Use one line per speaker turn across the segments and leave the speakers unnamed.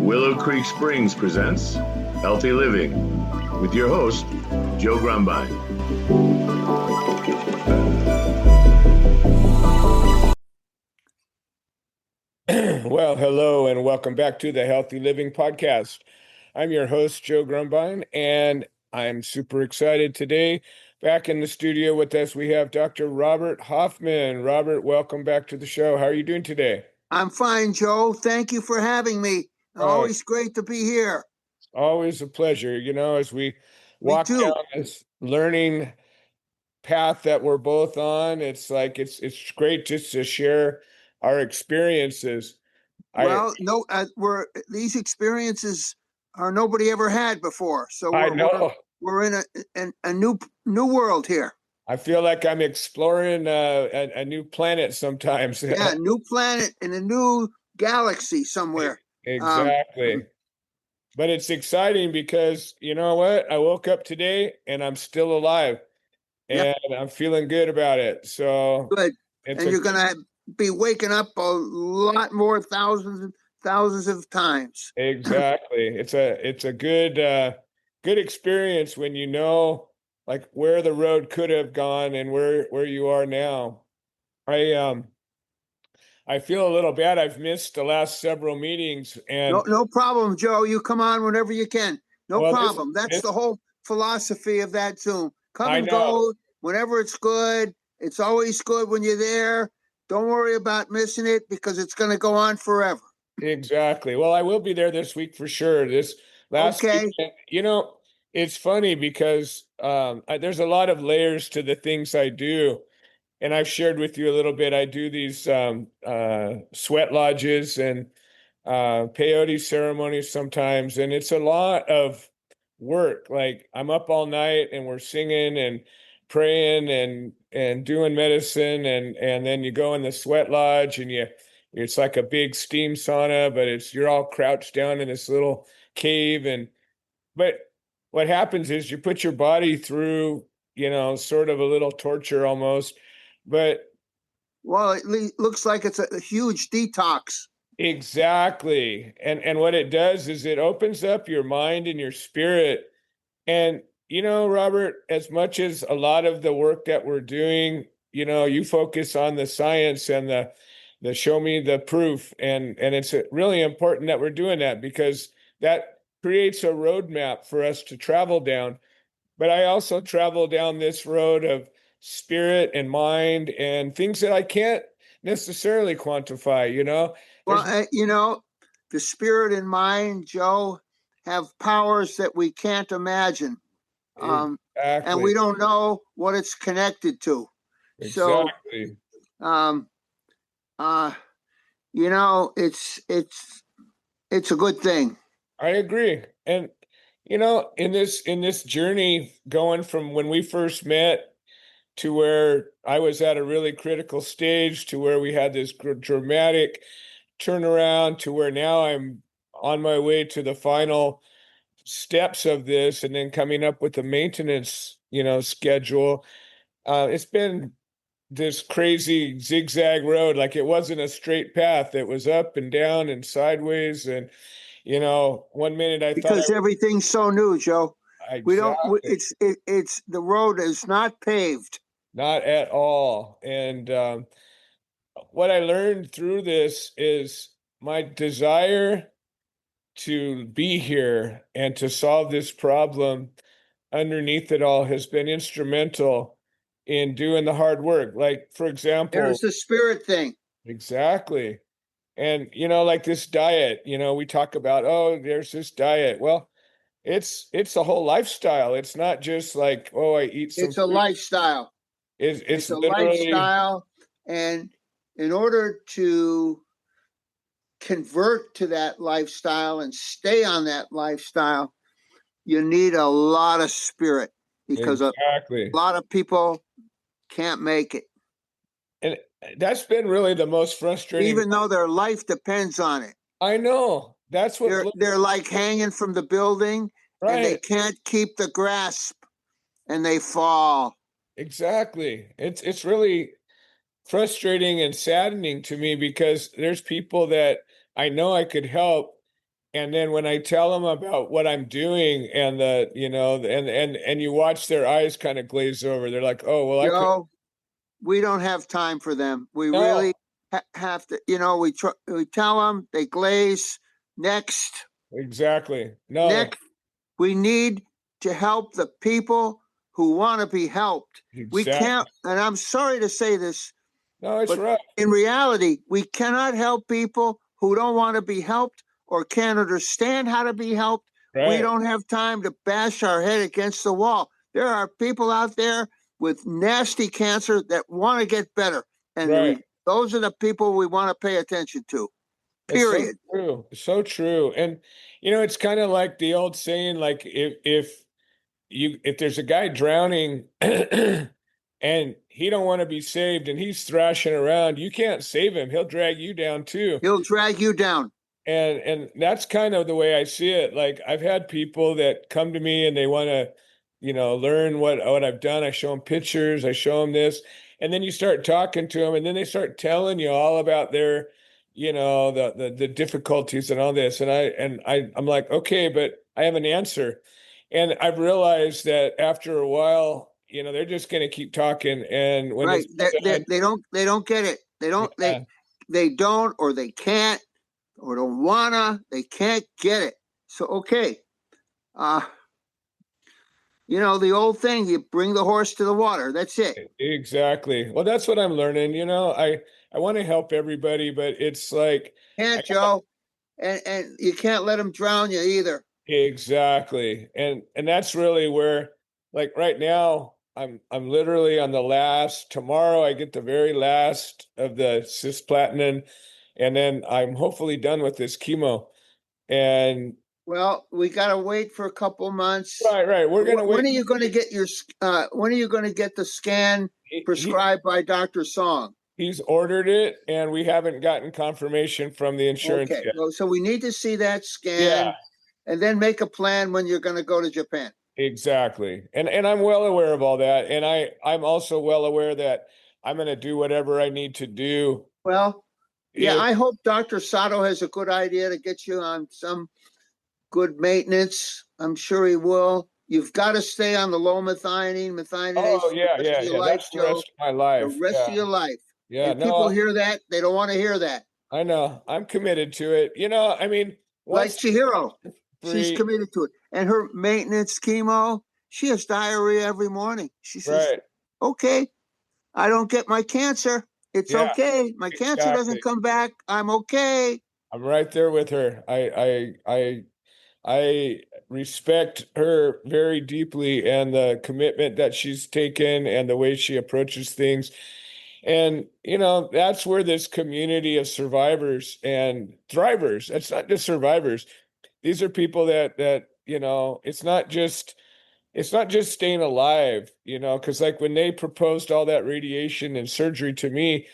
Willow Creek Springs presents Healthy Living with your host, Joe Grumbine.
Well, hello and welcome back to the Healthy Living Podcast. I'm your host, Joe Grumbine, and I'm super excited today. Back in the studio with us, we have Dr. Robert Hoffman. Robert, welcome back to the show. How are you doing today?
I'm fine, Joe. Thank you for having me. Always great to be here.
Always a pleasure. As we walk down this learning path that we're both on, it's great just to share our experiences.
These experiences are nobody ever had before, so
I know.
we're in a new world here.
I feel like I'm exploring a new planet sometimes.
Yeah, a new planet in a new galaxy somewhere.
Exactly. But it's exciting because you know what? I woke up today and I'm still alive, and I'm feeling good about it. So
good. And you're going to be waking up a lot more, thousands and thousands of times.
Exactly. It's a good experience when you know like where the road could have gone and where you are now. I feel a little bad. I've missed the last several meetings, and
no problem, Joe. You come on whenever you can. No problem. That's the whole philosophy of that Zoom. Come and go whenever it's good. It's always good when you're there. Don't worry about missing it because it's going to go on forever.
Exactly. Well, I will be there this week for sure. This last weekend, it's funny because there's a lot of layers to the things I do. And I've shared with you a little bit. I do these sweat lodges and peyote ceremonies sometimes, and it's a lot of work. Like I'm up all night and we're singing and praying and doing medicine, and then you go in the sweat lodge and it's like a big steam sauna, but you're all crouched down in this little cave, but what happens is you put your body through, sort of a little torture almost. But
it looks like it's a huge detox.
Exactly. And what it does is it opens up your mind and your spirit. And Robert, as much as a lot of the work that we're doing, you focus on the science and the show me the proof. And it's really important that we're doing that because that creates a roadmap for us to travel down. But I also travel down this road of spirit and mind and things that I can't necessarily quantify,
the spirit and mind, Joe, have powers that we can't imagine.
Exactly.
And we don't know what it's connected to.
Exactly.
So, it's a good thing.
I agree. And in this journey going from when we first met to where I was at a really critical stage to where we had this dramatic turnaround to where now I'm on my way to the final steps of this and then coming up with the maintenance, schedule. It's been this crazy zigzag road. Like it wasn't a straight path. It was up and down and sideways. And, 1 minute
because everything's so new, Joe.
Exactly.
It's the road is not paved.
Not at all. And what I learned through this is my desire to be here and to solve this problem underneath it all has been instrumental in doing the hard work. Like, for example,
there's the spirit thing.
Exactly. And, like this diet, we talk about, oh, there's this diet. Well, it's a whole lifestyle. It's not just like, oh, I eat some.
It's a lifestyle.
It's
a lifestyle. And in order to convert to that lifestyle and stay on that lifestyle, you need a lot of spirit because a lot of people can't make it.
And that's been really the most frustrating.
Even though their life depends on it.
I know. That's what
they're like hanging from the building, right? And they can't keep the grasp and they fall.
Exactly. It's really frustrating and saddening to me because there's people that I know I could help And then when I tell them about what I'm doing and and you watch their eyes kind of glaze over. They're like, "Oh, well, I could."
Joe, we don't have time for them. We
No,
really have to, we tell them, they glaze. Next,
exactly. No,
next, we need to help the people who want to be helped. We
exactly.
can't, and I'm sorry to say this,
No, it's
but
right.
in reality, we cannot help people who don't want to be helped or can't understand how to be helped. We
Right,
don't have time to bash our head against the wall. There are people out there with nasty cancer that want to get better. And
right.
those are the people we want to pay attention to,
It's so
period.
true. It's so true. And it's kind of like the old saying, like if there's a guy drowning and he don't want to be saved and he's thrashing around, you can't save him. He'll drag you down too.
He'll drag you down.
And that's kind of the way I see it. Like I've had people that come to me and they want to, learn what I've done. I show them pictures, I show them this, and then you start talking to them, and then they start telling you all about their, the difficulties and all this. I'm like, okay, but I have an answer. And I've realized that after a while, they're just going to keep talking. And when
Right.
it's something
They don't get it. They don't,
yeah,
they don't, or they can't, or don't wanna, they can't get it. So, okay. Uh, the old thing, you bring the horse to the water. That's it.
exactly. Well, that's what I'm learning. I want to help everybody, but it's like I
Can't, Joe. And you can't let them drown you either.
exactly. And that's really where, like right now, I'm literally on the last. Tomorrow I get the very last of the cisplatin, and then I'm hopefully done with this chemo. And
Well, we got to wait for a couple months.
right. We're gonna wait.
When are you going to get when are you going to get the scan
He
prescribed by Dr. Song?
he's ordered it, and we haven't gotten confirmation from the insurance
Okay.
yet.
Well, so we need to see that
Yeah.
scan and then make a plan when you're going to go to Japan.
Exactly. And I'm well aware of all that. And I'm also well aware that I'm going to do whatever I need to do.
Well, yeah,
If
I hope Dr. Sato has a good idea to get you on some good maintenance. I'm sure he will. You've got to stay on the low methionine
oh
for the
yeah,
rest
yeah,
of your
yeah,
life,
that's the
Joe.
rest of my
The
life.
rest
Yeah.
of your life.
Yeah,
And people
no,
hear that, they don't want to hear that.
I know. I'm committed to it. I mean,
Like
once
Chihiro, she's
free,
committed to it. And her maintenance chemo, she has diarrhea every morning. She says,
right.
okay, I don't get my cancer. It's
Yeah,
okay. My cancer doesn't
exactly.
come back. I'm okay.
I'm right there with her. I respect her very deeply and the commitment that she's taken and the way she approaches things. And, that's where this community of survivors and thrivers, it's not just survivors. These are people that it's not just staying alive, because like when they proposed all that radiation and surgery to me,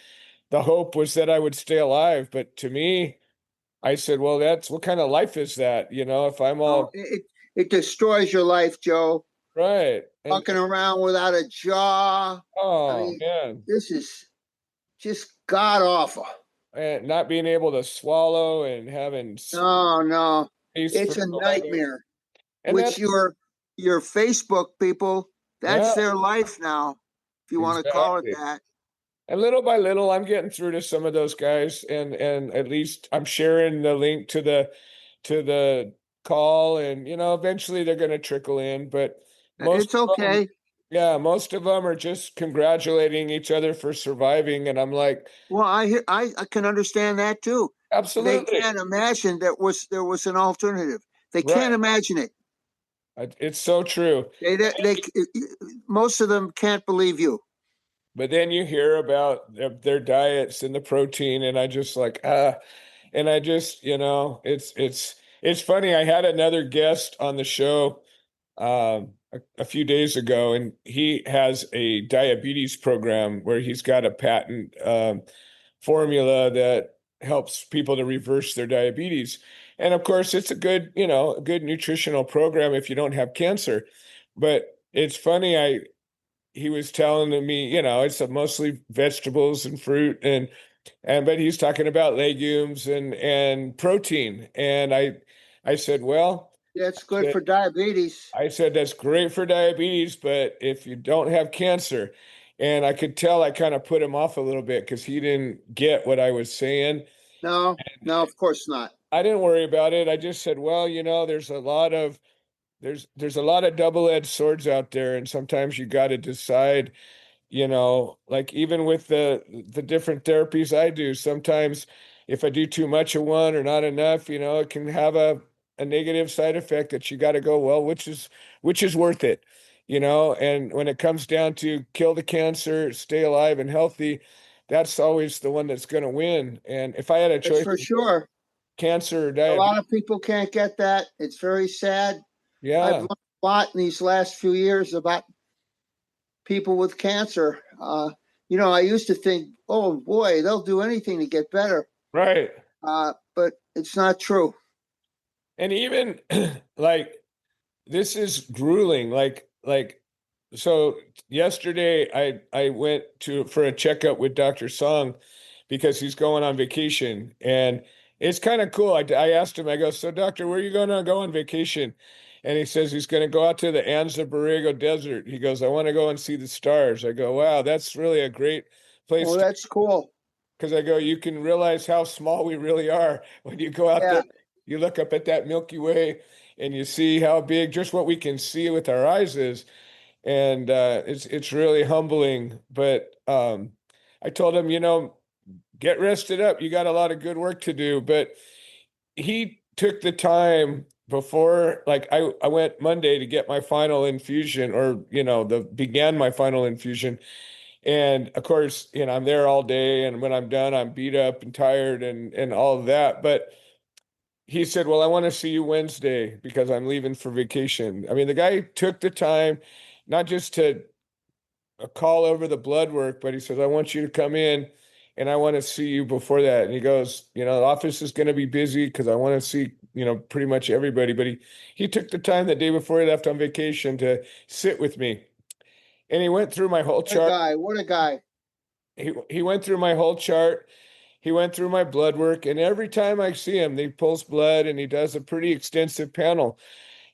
the hope was that I would stay alive. But to me, I said, well, that's what kind of life is that? If I'm
Oh,
all
it destroys your life, Joe.
right. And
Walking around without a jaw. I
oh
mean,
man,
this is just god awful.
and not being able to swallow and having
No, no,
space for
it's a
saliva.
nightmare.
And
Which
that's
your Facebook people,
yeah,
that's their life now, if you want to call it
exactly.
that.
And little by little, I'm getting through to some of those guys, and at least I'm sharing the link to the call, and eventually they're going to trickle in. But most
It's
of them,
okay.
yeah, most of them are just congratulating each other for surviving, and I'm like,
Well, I can understand that too. They
absolutely
can't imagine there was an alternative. They
right.
can't imagine it.
It's so true.
They most of them can't believe you.
But then you hear about their diets and the protein, and I just like and I just it's funny. I had another guest on the show a few days ago, and he has a diabetes program where he's got a patent formula that helps people to reverse their diabetes. And of course, it's a good nutritional program if you don't have cancer. But it's funny, he was telling me, it's mostly vegetables and fruit but he's talking about legumes and protein. And I said, well,
That's good for diabetes.
I said, that's great for diabetes, but if you don't have cancer, and I could tell I kind of put him off a little bit because he didn't get what I was saying.
No, no, of course not.
I didn't worry about it. I just said, well, there's a lot of double-edged swords out there, and sometimes you got to decide, like even with the different therapies I do, sometimes if I do too much of one or not enough, it can have a negative side effect that you got to go, well, which is worth it, and when it comes down to kill the cancer, stay alive and healthy, that's always the one that's going to win. And if I had a
That's
choice
for
of
sure.
cancer or
A lot
diabetes,
of people can't get that. It's very sad. I've
yeah,
learned a lot in these last few years about people with cancer. I used to think, oh boy, they'll do anything to get better.
right.
But it's not true.
And even like this is grueling. Like so yesterday I went to for a checkup with Dr. Song because he's going on vacation, and it's kind of cool. I asked him, I go, so doctor, where are you going to go on vacation? And he says he's going to go out to the Anza Borrego Desert. He goes, I want to go and see the stars. I go, wow, that's really a great place
Well,
to,
that's cool.
because I go, you can realize how small we really are when you go out
Yeah,
there, you look up at that Milky Way and you see how big just what we can see with our eyes is. And it's really humbling. But I told him, get rested up. You got a lot of good work to do. But he took the time before, like I went Monday to get my final infusion, or began my final infusion. And of course, I'm there all day, and when I'm done, I'm beat up and tired and all of that. But he said, well, I want to see you Wednesday because I'm leaving for vacation. I mean, the guy took the time not just to call over the blood work, but he says, I want you to come in and I want to see you before that. And he goes, the office is going to be busy because I want to see, pretty much everybody. But he took the time the day before he left on vacation to sit with me. And he went through my whole
what a
chart.
guy. What a guy.
He went through my whole chart. He went through my blood work, and every time I see him, he pulls blood and he does a pretty extensive panel.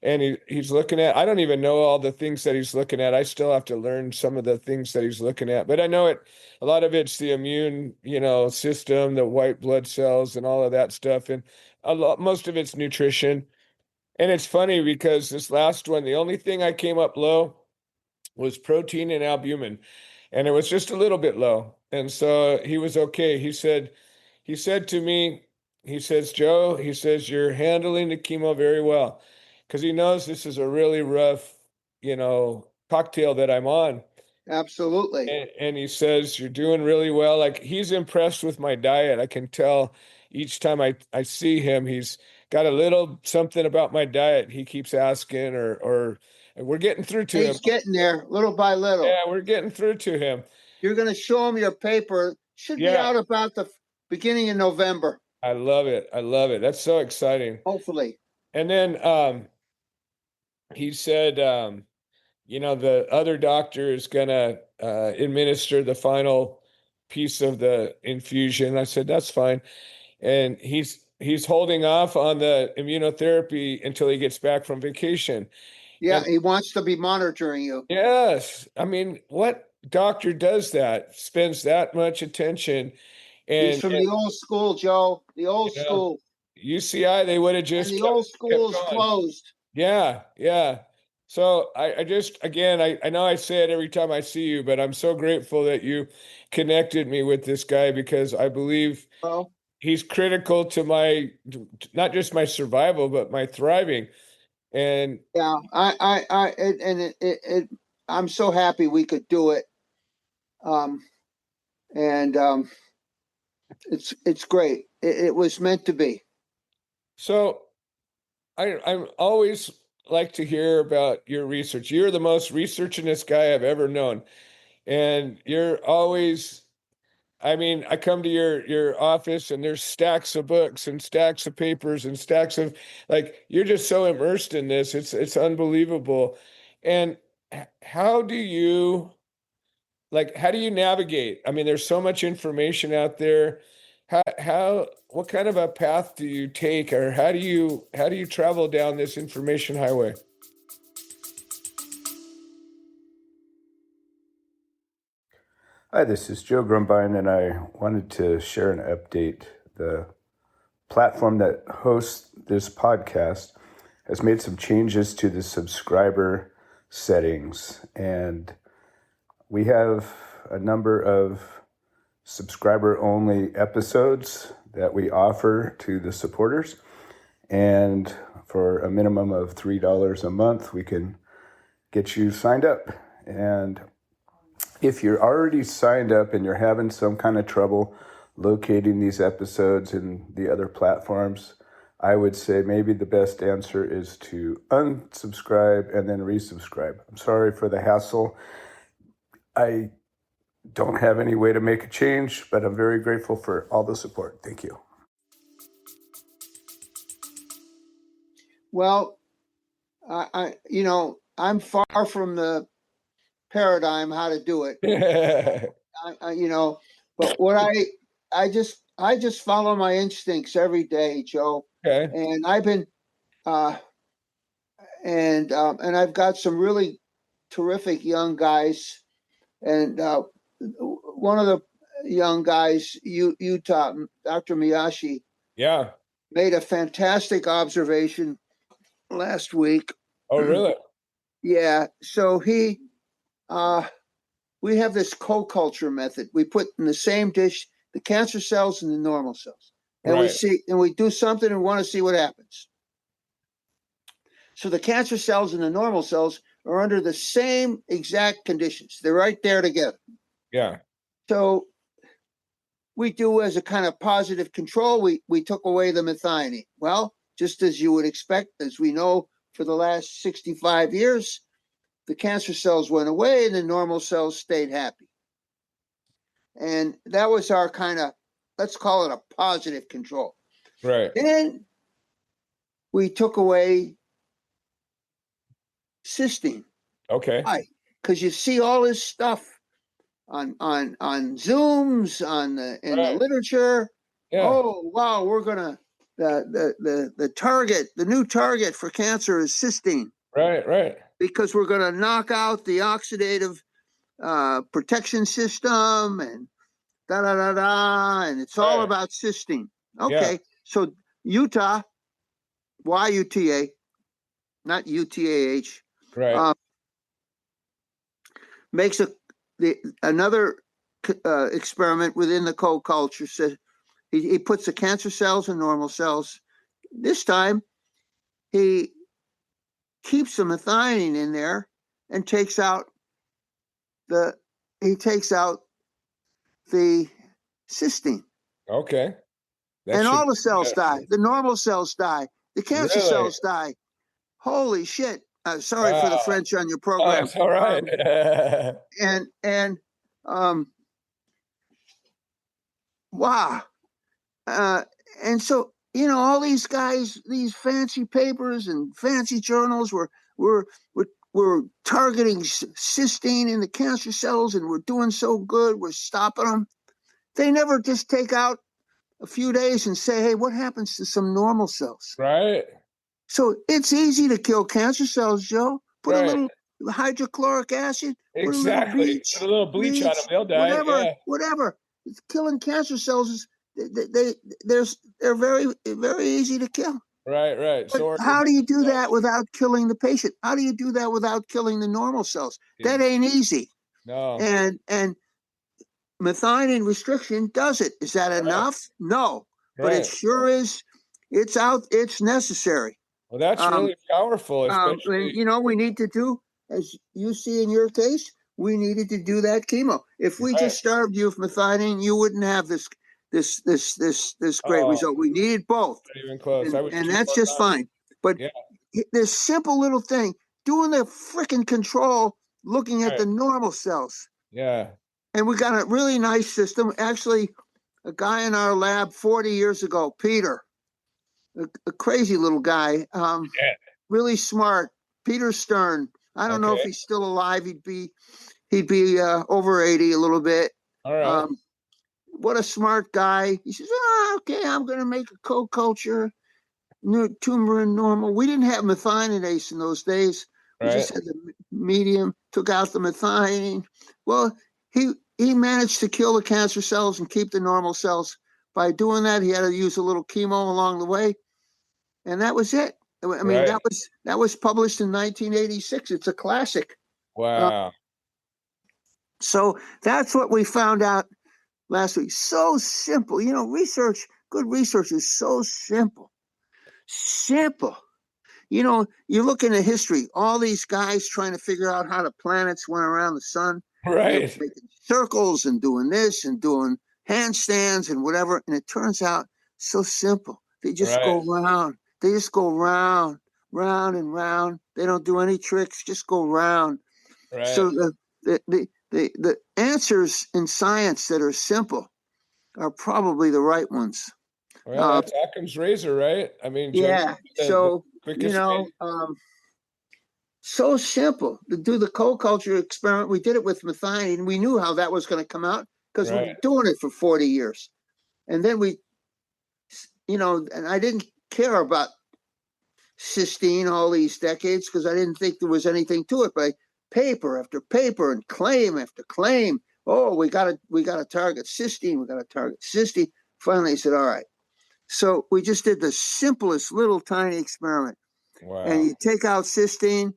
And he's looking at, I don't even know all the things that he's looking at. I still have to learn some of the things that he's looking at, but I know a lot of it's the immune, system, the white blood cells and all of that stuff. And most of it's nutrition. And it's funny because this last one, the only thing I came up low was protein and albumin, and it was just a little bit low. And so he was okay. He said to me, he says, Joe, he says, you're handling the chemo very well, because he knows this is a really rough, cocktail that I'm on.
Absolutely.
And he says, you're doing really well. Like, he's impressed with my diet. I can tell each time I see him, he's got a little something about my diet. He keeps asking, or we're getting through to him.
He's getting there little by little.
Yeah, we're getting through to him.
You're going to show him your paper. Should be
Yeah,
out about the beginning of November,
I love it. I love it. That's so exciting.
hopefully.
And then he said, the other doctor is gonna administer the final piece of the infusion. I said, that's fine. And he's holding off on the immunotherapy until he gets back from vacation.
Yeah,
And
he wants to be monitoring you.
yes, I mean, what doctor does that, spends that much attention?
He's
And,
from
and
the old school, Joe. The old
you know,
school.
UCI, they would have
And
just
the
kept
old school is
going.
closed.
Yeah, yeah. So I just, again, I know I say it every time I see you, but I'm so grateful that you connected me with this guy, because I believe
Well,
he's critical to not just my survival, but my thriving. And
yeah, I'm so happy we could do it. Um, and it's great. It was meant to be.
so I'm always like to hear about your research. You're the most researchingest guy I've ever known. And you're always, I mean, I come to your office and there's stacks of books and stacks of papers and stacks of, like, you're just so immersed in this. It's unbelievable. And how do you, how do you navigate? I mean, there's so much information out there. How what kind of a path do you take, or how do you travel down this information highway?
Hi, this is Joe Grumbine, and I wanted to share an update. The platform that hosts this podcast has made some changes to the subscriber settings, and we have a number of subscriber-only episodes that we offer to the supporters, and for a minimum of $3 a month, we can get you signed up. And if you're already signed up and you're having some kind of trouble locating these episodes in the other platforms, I would say maybe the best answer is to unsubscribe and then resubscribe. I'm sorry for the hassle. I don't have any way to make a change, but I'm very grateful for all the support. Thank you.
Well, I'm far from the paradigm how to do it. But what I just follow my instincts every day, Joe.
Okay.
And I've been and I've got some really terrific young guys, and one of the young guys, Utah, Dr. Miyashi,
Yeah.
made a fantastic observation last week.
Oh, really?
Yeah. So we have this co-culture method. We put in the same dish the cancer cells and the normal cells, and we do something and want to see what happens. So the cancer cells and the normal cells are under the same exact conditions. They're right there together.
Yeah.
So we do, as a kind of positive control, we took away the methionine. Well, just as you would expect, as we know, for the last 65 years, the cancer cells went away and the normal cells stayed happy. And that was our kind of, let's call it a positive control.
Right.
Then we took away cysteine.
Okay.
Why? Because you see all this stuff on Zooms, in the literature.
Yeah.
Oh, wow, we're gonna the new target for cancer is cysteine.
Right.
Because we're gonna knock out the oxidative protection system and and it's all about cysteine. Okay, so Utah, YUTA, not UTAH,
right,
makes another experiment within the co-culture. Says he puts the cancer cells and normal cells. This time, he keeps the methionine in there and takes out the cysteine.
Okay.
And all the cells die. The normal cells die. The cancer cells die. Holy shit. Sorry for the French on your program.
That's all right.
Wow. And so, all these guys, these fancy papers and fancy journals were targeting cysteine in the cancer cells, and we're doing so good. We're stopping them. They never just take out a few days and say, hey, what happens to some normal cells?
Right.
So it's easy to kill cancer cells, Joe. Put a little hydrochloric acid,
exactly. Put a little bleach on them, they'll die.
Whatever. It's killing cancer cells they're very, very easy to kill.
Right.
But so how do you do that without killing the patient? How do you do that without killing the normal cells? That ain't easy.
No.
And methionine restriction does it. Is that enough? No. But it sure is. It's necessary.
Well, that's really powerful. Especially,
we need to do, as you see in your case, we needed to do that chemo. If we just starved you of methionine, you wouldn't have this great result. We needed both.
Not even close.
And that's just fine. But this simple little thing, doing the freaking control, looking at the normal cells.
Yeah.
And we got a really nice system. Actually, a guy in our lab 40 years ago, Peter, a crazy little guy, really smart, Peter Stern. I don't know if he's still alive. He'd be over 80 a little bit.
All right.
what a smart guy. He says, oh, okay, I'm going to make a co-culture, turmeric normal. We didn't have methionase in those days. We
Right.
just had the medium, took out the methionine. Well, he managed to kill the cancer cells and keep the normal cells. By doing that, he had to use a little chemo along the way. And that was it. I mean,
Right.
that was published in 1986. It's a classic.
Wow.
So that's what we found out last week. So simple. Good research is so simple. Simple. You look into history, all these guys trying to figure out how the planets went around the sun.
Right.
Making circles and doing this and doing handstands and whatever. And it turns out so simple. They just go round. They just go round, round and round. They don't do any tricks, just go round.
Right.
So the answers in science that are simple are probably the right ones.
Well, that's Occam's razor, right? I mean,
yeah. So,
way.
So simple to do the co-culture experiment. We did it with methionine. We knew how that was going to come out because we've been doing it for 40 years. And then and I didn't care about cysteine all these decades because I didn't think there was anything to it. But paper after paper and claim after claim, oh, we got to target cysteine. We got to target cysteine. Finally, I said, all right. So we just did the simplest little tiny experiment.
Wow.
And you take out cysteine,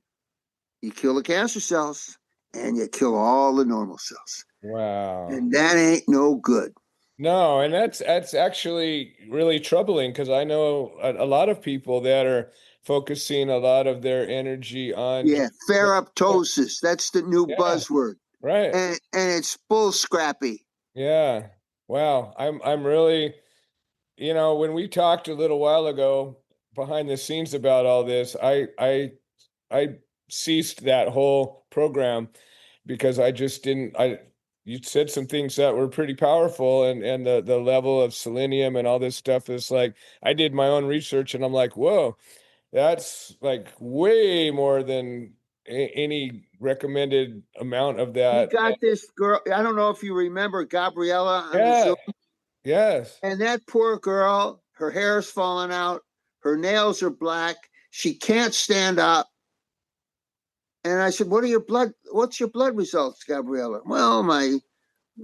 you kill the cancer cells, and you kill all the normal cells.
Wow.
And that ain't no good.
No, and that's actually really troubling because I know a lot of people that are focusing a lot of their energy on
ferroptosis. That's the new buzzword.
Right.
And it's bull scrappy.
Yeah. Wow. I'm really, when we talked a little while ago behind the scenes about all this, I ceased that whole program because I just didn't. You said some things that were pretty powerful, and the level of selenium and all this stuff is like, I did my own research and I'm like, whoa, that's like way more than any recommended amount of that.
We got this girl. I don't know if you remember Gabriella on the Zoom.
Yes.
And that poor girl, her hair's falling out, her nails are black, she can't stand up. And I said, what's your blood results, Gabriella? Well, my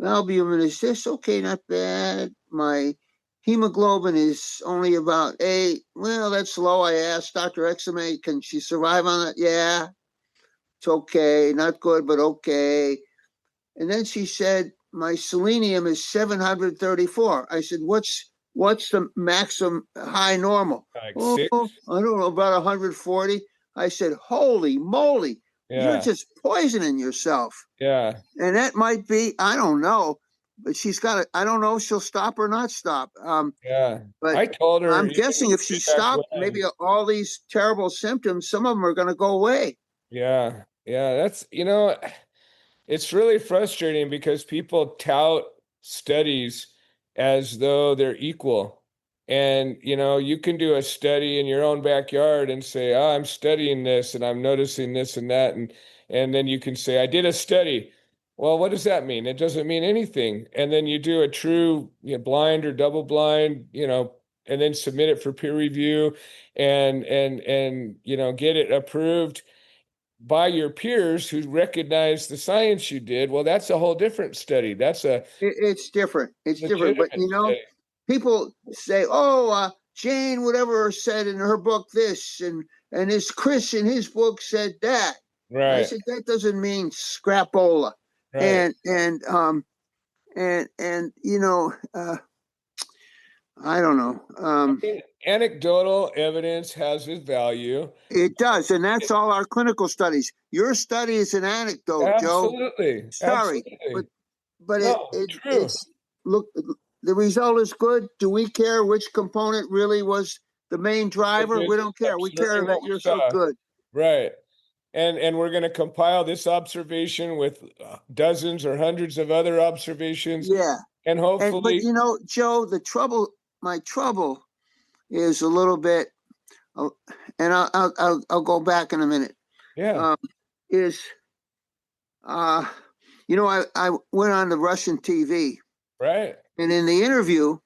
albumin is this, okay, not bad. My hemoglobin is only about 8. Well, that's low. I asked Dr. Exame, can she survive on that? Yeah, it's okay, not good, but okay. And then she said, my selenium is 734. I said, what's the maximum high normal?
Like 6?
I don't know, about 140. I said, holy moly, you're just poisoning yourself.
Yeah.
And that might be, I don't know, but she's got I don't know if she'll stop or not stop. But
I told her,
I'm guessing if she stopped, maybe all these terrible symptoms, some of them are going to go away.
Yeah. Yeah. That's, it's really frustrating because people tout studies as though they're equal. And, you can do a study in your own backyard and say, oh, I'm studying this and I'm noticing this and that. And then you can say, I did a study. Well, what does that mean? It doesn't mean anything. And then you do a true blind or double blind, and then submit it for peer review and get it approved by your peers who recognize the science you did. Well, that's a whole different study.
It's different. It's different. But
study.
People say, "Oh, Jane, whatever said in her book this, and this Chris in his book said that."
Right.
I said that doesn't mean scrapola.
Right.
And I don't know.
Anecdotal evidence has its value.
It does, and that's all our clinical studies. Your study is an anecdote,
Absolutely.
Joe. Sorry,
Absolutely.
but it's look. The result is good. Do we care which component really was the main driver? We don't care. We care that you're so good.
Right. And we're going to compile this observation with dozens or hundreds of other observations.
Yeah.
And hopefully.
But Joe, my trouble is a little bit, and I'll go back in a minute.
Yeah.
I went on the Russian TV.
Right.
And in the interview,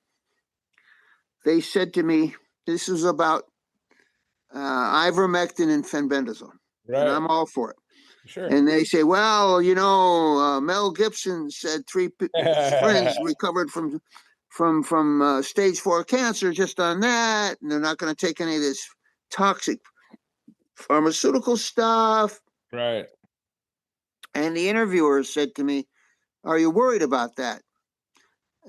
they said to me, this was about ivermectin and fenbendazole, and
Right.
I'm all for it.
Sure.
And they say, well, Mel Gibson said three friends recovered from stage 4 cancer just on that, and they're not going to take any of this toxic pharmaceutical stuff.
Right.
And the interviewer said to me, are you worried about that?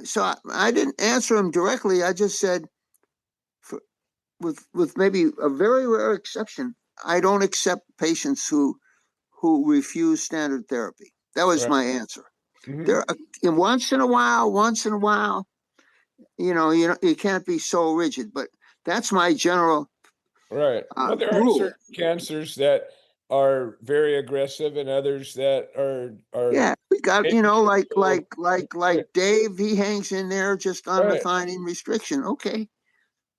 So I didn't answer him directly. I just said, with maybe a very rare exception, I don't accept patients who refuse standard therapy. That was
Right.
my answer.
Mm-hmm.
There, once in a while, you can't be so rigid. But that's my general
Right. Well, there are
rule.
certain cancers that are very aggressive, and others that are.
Yeah, we got like
Right.
Dave. He hangs in there just on
Right.
methionine restriction. Okay,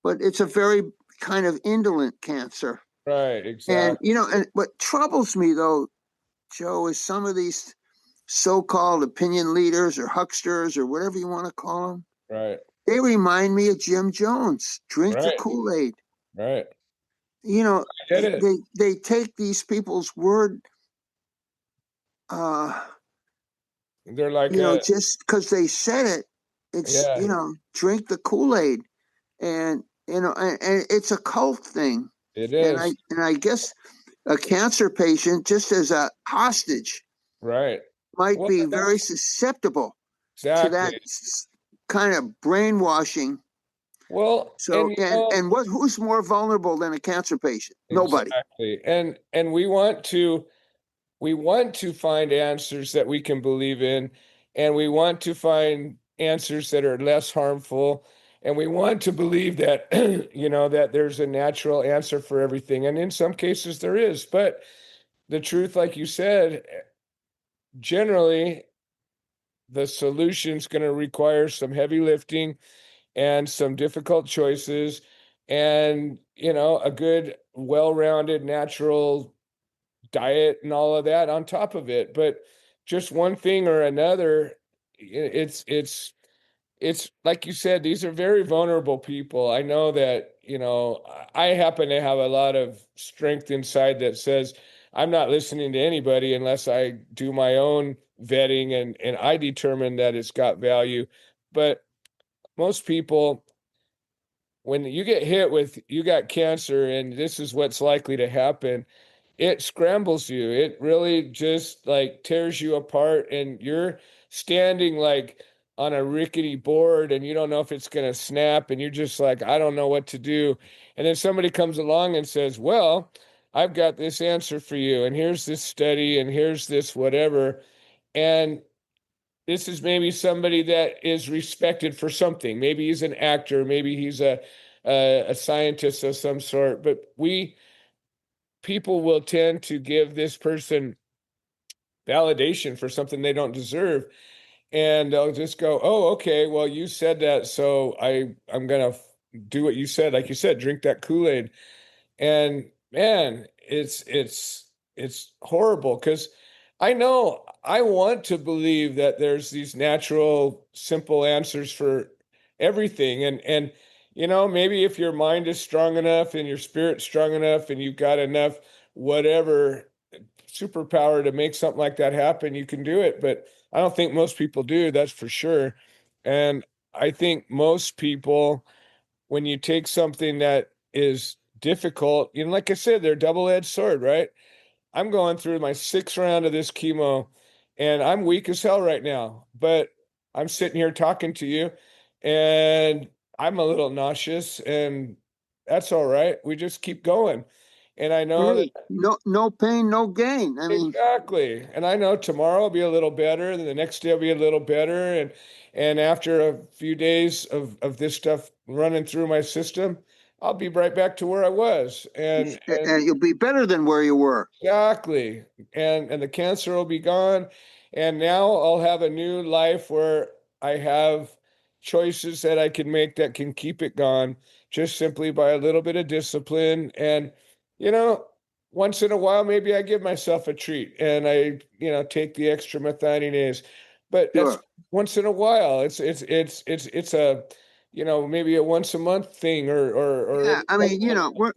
but it's a very kind of indolent cancer.
Right.
And
Exactly.
and what troubles me though, Joe, is some of these so-called opinion leaders or hucksters or whatever you want to call them.
Right.
They remind me of Jim Jones. Drink the
Right.
Kool-Aid.
Right.
You know,
I get it.
they take these people's word, uh,
They're like,
just because they said it. It's
yeah,
drink the Kool-Aid, and and it's a cult thing.
it
And
is.
I guess a cancer patient, just as a hostage,
Right.
might
Well,
be very susceptible to that
exactly.
kind of brainwashing.
Well,
So and who's more vulnerable than a cancer patient? Nobody.
exactly. And we want to find answers that we can believe in, and we want to find answers that are less harmful, and we want to believe that that there's a natural answer for everything, and in some cases there is. But the truth, like you said, generally the solution's going to require some heavy lifting and some difficult choices, and a good, well-rounded, natural diet and all of that on top of it. But just one thing or another, it's like you said, these are very vulnerable people. I know that, I happen to have a lot of strength inside that says I'm not listening to anybody unless I do my own vetting, and I determine that it's got value. But most people, when you get hit with, you got cancer and this is what's likely to happen, it scrambles you. It really just like tears you apart, and you're standing like on a rickety board, and you don't know if it's going to snap, and you're just like, I don't know what to do. And then somebody comes along and says, well, I've got this answer for you, and here's this study, and here's this whatever. And this is maybe somebody that is respected for something. Maybe he's an actor, maybe he's a scientist of some sort, but people will tend to give this person validation for something they don't deserve, and they'll just go, oh, okay, well, you said that, so I'm gonna do what you said. Like you said, drink that Kool-Aid. And man, it's horrible, because I know I want to believe that there's these natural, simple answers for everything. And maybe if your mind is strong enough and your spirit's strong enough and you've got enough whatever superpower to make something like that happen, you can do it. But I don't think most people do, that's for sure. And I think most people, when you take something that is difficult, like I said, they're double-edged sword, right? I'm going through my 6th round of this chemo, and I'm weak as hell right now, but I'm sitting here talking to you, and I'm a little nauseous, and that's all right. We just keep going. And I know that.
Hey, no pain, no gain. I mean,
Exactly. And I know tomorrow will be a little better, and the next day will be a little better. And after a few days of this stuff running through my system, I'll be right back to where I was. And
you'll be better than where you were.
exactly. And the cancer will be gone. And now I'll have a new life where I have choices that I can make that can keep it gone, just simply by a little bit of discipline. And, you know, once in a while, maybe I give myself a treat and I take the extra methionine. but that's
Sure.
once in a while. It's a, maybe a once a month thing or
Yeah, I mean, we're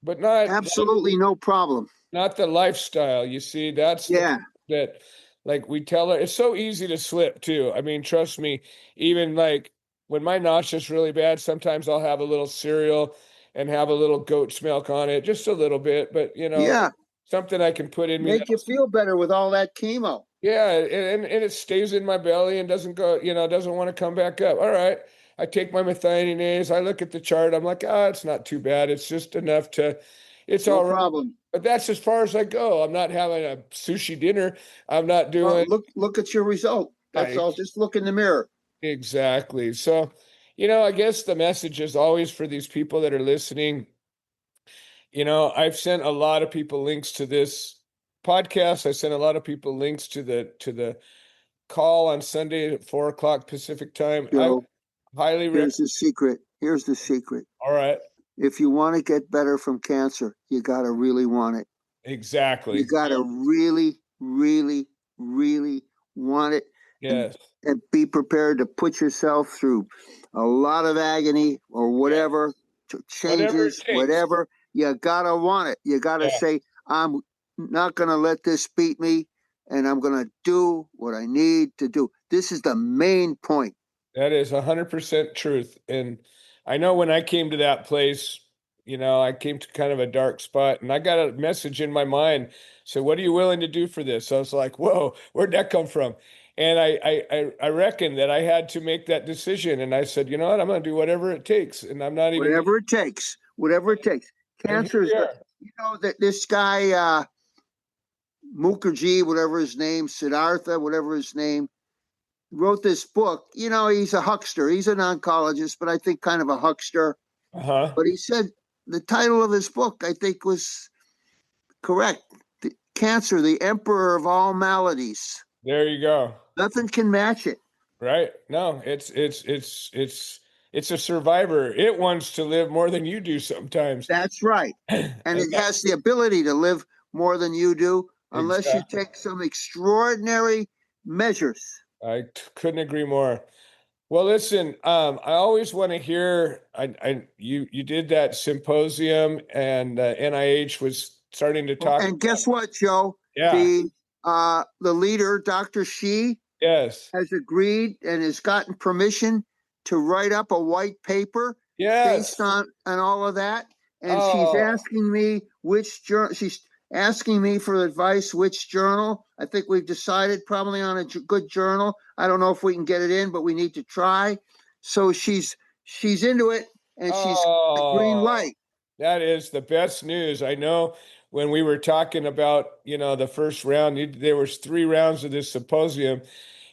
but not
absolutely no problem.
not the lifestyle. You see, that's the
Yeah.
that like we tell her it's so easy to slip too. I mean, trust me, even like when my nausea's really bad, sometimes I'll have a little cereal and have a little goat's milk on it, just a little bit, but
Yeah.
something I can put in me.
Make you feel better with all that chemo.
Yeah, and it stays in my belly and doesn't go, doesn't want to come back up. All right. I take my methionine. I look at the chart. I'm like, it's not too bad. It's just enough it's
No
all right.
problem.
But that's as far as I go. I'm not having a sushi dinner. I'm not
Well,
doing,
look at your result. That's
I,
all. Just look in the mirror.
exactly. So, I guess the message is always for these people that are listening. I've sent a lot of people links to this podcast. I sent a lot of people links to the call on Sunday at 4 o'clock Pacific time. I
Joe,
highly recommend.
here's the secret. Here's the secret.
All right.
If you want to get better from cancer, you got to really want it. You
Exactly.
got to really, really, really want it, and,
Yes.
and be prepared to put yourself through a lot of agony or
Yeah.
whatever,
Whatever it
changes,
takes.
whatever. You got to want it. You got to
Yeah.
say, I'm not going to let this beat me, and I'm going to do what I need to do. This is the main point.
That is 100% truth. And I know when I came to that place, I came to kind of a dark spot and I got a message in my mind. So what are you willing to do for this? So I was like, whoa, where'd that come from? And I reckon that I had to make that decision. And I said, you know what? I'm going to do whatever it takes. And I'm not even,
Whatever it takes. Whatever it takes.
and here
Cancer is
we are.
that this guy, Mukherjee, whatever his name, Siddhartha, whatever his name, wrote this book. He's a huckster. He's an oncologist, but I think kind of a huckster.
Uh-huh.
But he said the title of his book, I think, was correct. Cancer, the emperor of all maladies.
There you go.
Nothing can match it.
Right. No, it's a survivor. It wants to live more than you do sometimes.
That's right. And it has the ability to live more than you do, unless you
Exactly.
take some extraordinary measures.
I couldn't agree more. Well, listen, I always want to hear. You did that symposium, and NIH was starting to talk.
And guess what, Joe?
Yeah.
The leader, Dr. Shi,
Yes.
has agreed and has gotten permission to write up a white paper
Yes.
based on all of that. And she's
Oh.
asking me which journal. She's asking me for advice which journal. I think we've decided probably on a good journal. I don't know if we can get it in, but we need to try. So she's into it, and she's green
Oh.
light.
That is the best news. I know when we were talking about, the first round, there was 3 rounds of this symposium,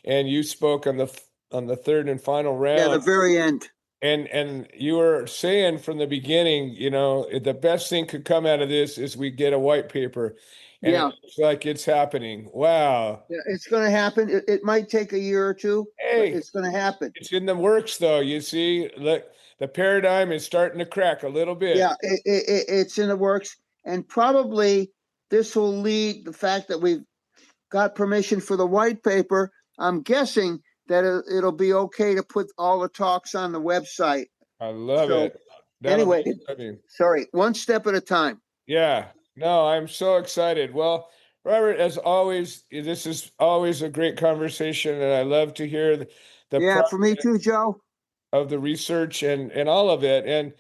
and you spoke on the third and final
Yeah,
round.
the very end.
And you were saying from the beginning, the best thing could come out of this is we get a white paper, and
Yeah.
it looks like it's happening. Wow.
Yeah, it's going to happen. It might take a year or two, but
Hey,
it's going to happen.
it's in the works, though. You see, look, the paradigm is starting to crack a little bit.
Yeah, it's in the works, and probably this will lead the fact that we've got permission for the white paper. I'm guessing that it'll be okay to put all the talks on the website.
I love
So
it. That'll
anyway,
be exciting.
sorry, one step at a time.
Yeah. No, I'm so excited. Well, Robert, as always, this is always a great conversation, and I love to hear the
Yeah, for me
progress
too, Joe.
of the research and all of it. And,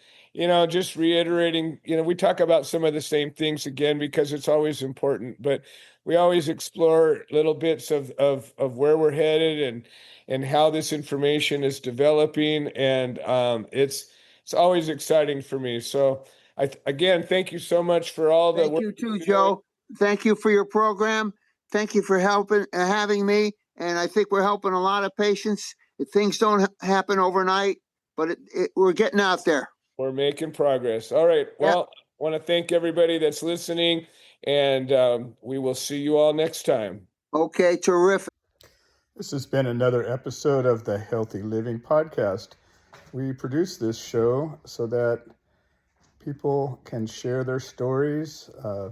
just reiterating, we talk about some of the same things again because it's always important, but we always explore little bits of where we're headed and how this information is developing. And it's always exciting for me. So again, thank you so much for all the
Thank
work
you too,
you're doing.
Joe. Thank you for your program. Thank you for having me. And I think we're helping a lot of patients. Things don't happen overnight, but we're getting out there.
We're making progress. All right.
Yeah.
Well, I want to thank everybody that's listening, and we will see you all next time.
Okay, terrific.
This has been another episode of the Healthy Living Podcast. We produce this show so that people can share their stories,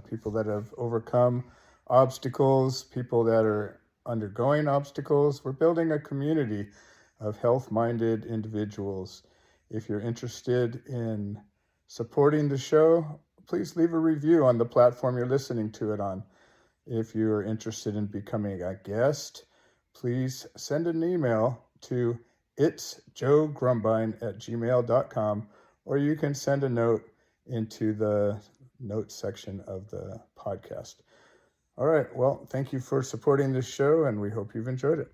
people that have overcome obstacles, people that are undergoing obstacles. We're building a community of health-minded individuals. If you're interested in supporting the show, please leave a review on the platform you're listening to it on. If you're interested in becoming a guest, please send an email to itsjoegrumbine@gmail.com, or you can send a note into the notes section of the podcast. All right. Well, thank you for supporting this show, and we hope you've enjoyed it.